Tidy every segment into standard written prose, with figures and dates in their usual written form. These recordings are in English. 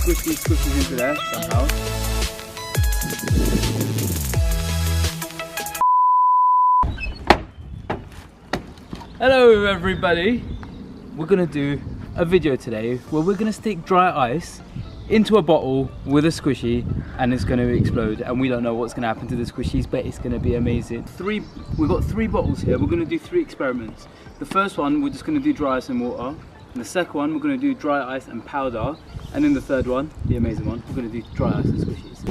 Squishies into there somehow. Hello everybody! We're gonna do a video today where we're gonna stick dry ice into a bottle with a squishy and it's gonna explode, and we don't know what's gonna happen to the squishies, but it's gonna be amazing. We've got 3 bottles here. We're gonna do 3 experiments. The first one, we're just gonna do dry ice and water. And the second one, we're gonna do dry ice and powder. And then the third one, the amazing one, we're gonna do dry ice and squishies.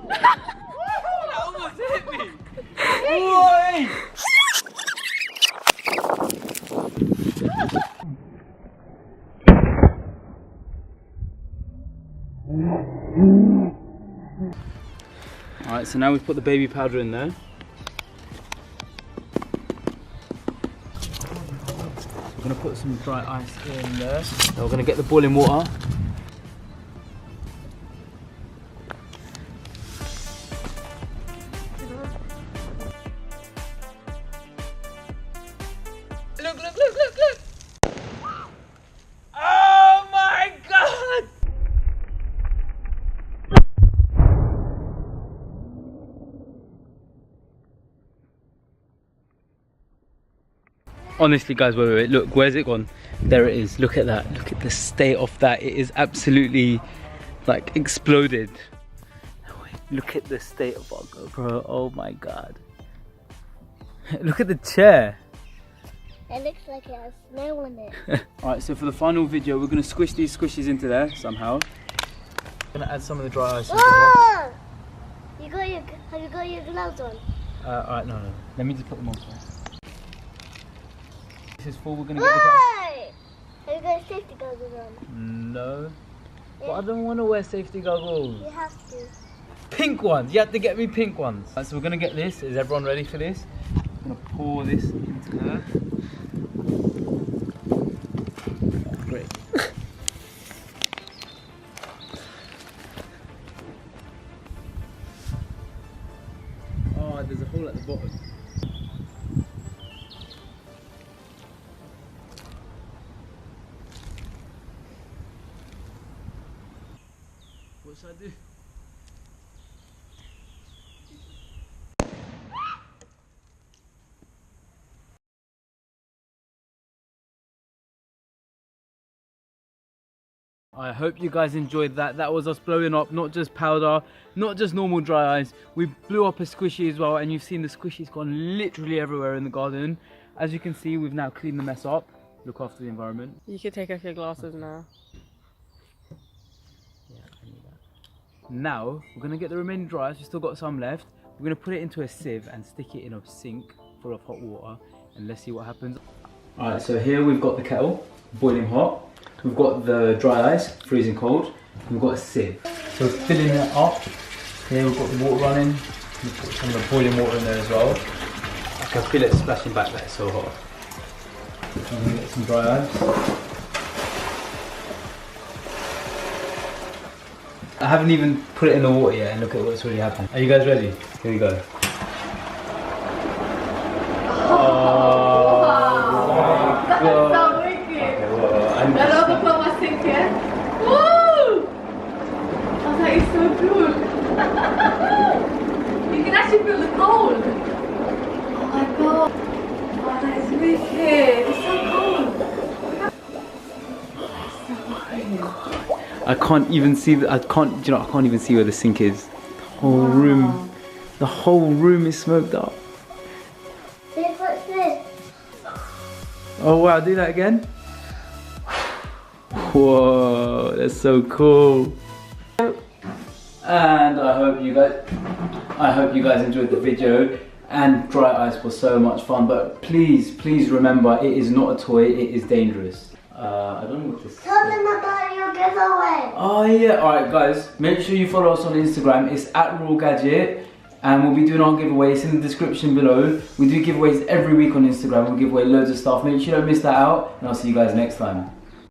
That almost hit me! Boy! Alright, so now we've put the baby powder in there. We're going to put some dry ice in there. Now we're going to get the boiling water. Look, look, look, look, look! Oh my god! Honestly guys, wait, look, where's it gone? There it is, look at that, look at the state of that. It is absolutely like exploded. Look at the state of our GoPro, oh my god. Look at the chair. It looks like it has snow on it. Alright, so for the final video, we're going to squish these squishies into there somehow. I'm going to add some of the dry ice into there. Have you got your gloves on? Alright, no. Let me just put them on first. This is full, we're going to get the Why? Have you got safety goggles on? No. Yeah. But I don't want to wear safety goggles. You have to. Pink ones, you have to get me pink ones. Right, so we're going to get this. Is everyone ready for this? I'm going to pour this into there. Great. Oh, there's a hole at the bottom. What should I do? I hope you guys enjoyed that. That was us blowing up not just powder, not just normal dry ice. We blew up a squishy as well, and you've seen the squishies gone literally everywhere in the garden. As you can see, we've now cleaned the mess up. Look after the environment. You can take off your glasses now. Yeah, I need that. Now, we're going to get the remaining dry ice. We've still got some left. We're going to put it into a sieve and stick it in a sink full of hot water, and let's see what happens. Alright, so here we've got the kettle, boiling hot. We've got the dry ice, freezing cold. We've got a sieve. So we're filling it up. Here we've got the water running. We've put some of the boiling water in there as well. I can feel it splashing back, that's so hot. I'm going to get some dry ice. I haven't even put it in the water yet, and look at what's really happened. Are you guys ready? Here we go. You can actually feel the cold. Oh my god. Oh, that is wicked. It's so cold. I can't even see I can't even see where the sink is. The whole room is smoked up. This, what's this? Oh wow, do that again. Whoa, that's so cool. And I hope you guys enjoyed the video, and dry ice was so much fun, but please remember, it is not a toy, it is dangerous. I don't know what this is. Tell them about your giveaway. Oh yeah, alright guys, make sure you follow us on Instagram. It's @Gadget, and we'll be doing our giveaway. It's in the description below. We do giveaways every week on Instagram. We'll give away loads of stuff. Make sure you don't miss that out, and I'll see you guys next time.